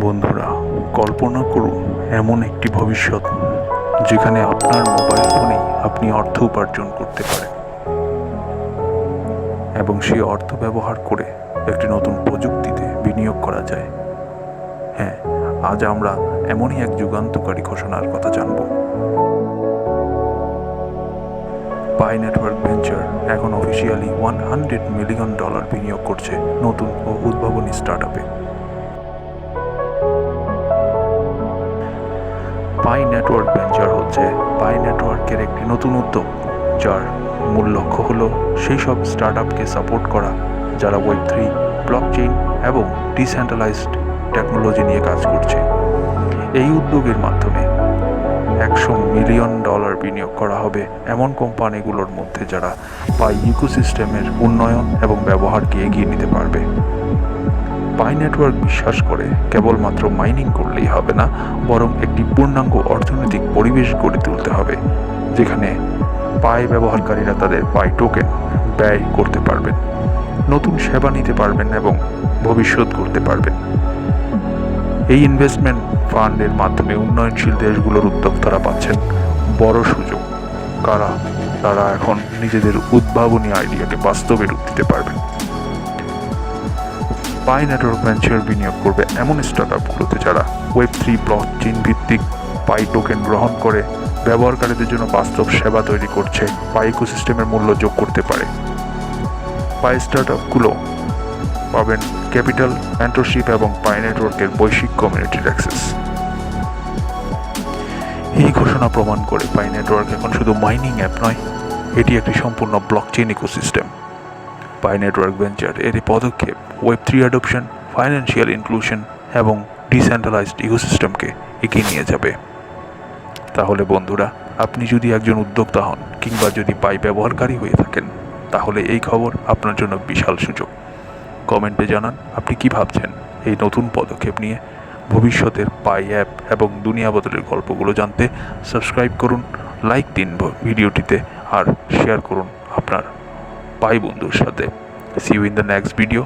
বন্ধুরা, কল্পনা করুন এমন একটি ভবিষ্যৎ যেখানে আপনার মোবাইল ফোনেই আপনি অর্থ উপার্জন করতে পারেন এবং সেই অর্থ ব্যবহার করে একটি নতুন প্রযুক্তিতে বিনিয়োগ করা যায়। হ্যাঁ, আজ আমরা এমনই এক যুগান্তকারী ঘোষণার কথা জানব। পাই নেটওয়ার্ক ভেঞ্চার এখন অফিসিয়ালি $100 মিলিয়ন বিনিয়োগ করছে নতুন ও উদ্ভাবনী স্টার্টআপে। পাই নেটওয়ার্ক ভেঞ্চার হচ্ছে পাই নেটওয়ার্কের একটি নতুন উদ্যোগ, যার মূল লক্ষ্য হলো সেই সব স্টার্টআপকে সাপোর্ট করা যারা Web3, ব্লকচেইন এবং ডিসেন্ট্রালাইজড টেকনোলজি নিয়ে কাজ করছে। এই উদ্যোগের মাধ্যমে $100 মিলিয়ন বিনিয়োগ করা হবে এমন কোম্পানিগুলোর মধ্যে যারা পাই ইকোসিস্টেমের উন্নয়ন এবং ব্যবহারকে এগিয়ে নিতে পারবে। পাই নেটওয়ার্ক বিশ্বাস করে কেবলমাত্র মাইনিং করলেই হবে না, বরং একটি পূর্ণাঙ্গ অর্থনৈতিক পরিবেশ গড়ে তুলতে হবে যেখানে পাই ব্যবহারকারীরা তাদের পাই টোকেন ব্যয় করতে পারবেন, নতুন সেবা নিতে পারবেন এবং ভবিষ্যৎ করতে পারবেন। এই ইনভেস্টমেন্ট ফান্ডের মাধ্যমে উন্নয়নশীল দেশগুলোর উদ্যোক্তারা পাচ্ছেন বড় সুযোগ। তারা এখন নিজেদের উদ্ভাবনী আইডিয়াকে বাস্তবে রূপ দিতে পারবেন। পাই নেটওয়ার্ক ভেঞ্চার বিনিয়োগ করবে এমন স্টার্টআপগুলোতে যারা Web3 ব্লকচেইন ভিত্তিক পাই টোকেন গ্রহণ করে ব্যবহারকারীদের জন্য বাস্তব সেবা তৈরি করছে, পাই ইকোসিস্টেমের মূল্য যোগ করতে পারে। পাই স্টার্টআপগুলো পাবেন ক্যাপিটাল, মেন্টরশিপ এবং পাই নেটওয়ার্কের বৈশ্বিক কমিউনিটির অ্যাক্সেস। এই ঘোষণা প্রমাণ করে পাই নেটওয়ার্ক এখন শুধু মাইনিং অ্যাপ নয়, এটি একটি সম্পূর্ণ ব্লকচেইন ইকোসিস্টেম। পাই নেটওয়ার্ক ভেঞ্চার এর এই পদক্ষেপ Web3 অ্যাডপশন, ফাইন্যান্সিয়াল ইনক্লুশন এবং ডিসেন্ট্রালাইজড ইকোসিস্টেমকে এগিয়ে নিয়ে যাবে। তাহলে বন্ধুরা, আপনি যদি একজন উদ্যোক্তা হন কিংবা যদি পাই ব্যবহারকারী হয়ে থাকেন, তাহলে এই খবর আপনার জন্য বিশাল সুযোগ। কমেন্টে জানান আপনি কি ভাবছেন এই নতুন পদক্ষেপ নিয়ে। ভবিষ্যতের পাই অ্যাপ এবং দুনিয়া বদলের গল্পগুলো জানতে সাবস্ক্রাইব করুন, লাইক দিন ভিডিওটিতে আর শেয়ার করুন আপনার পাই বন্ধুর সাথে। See you in the next video.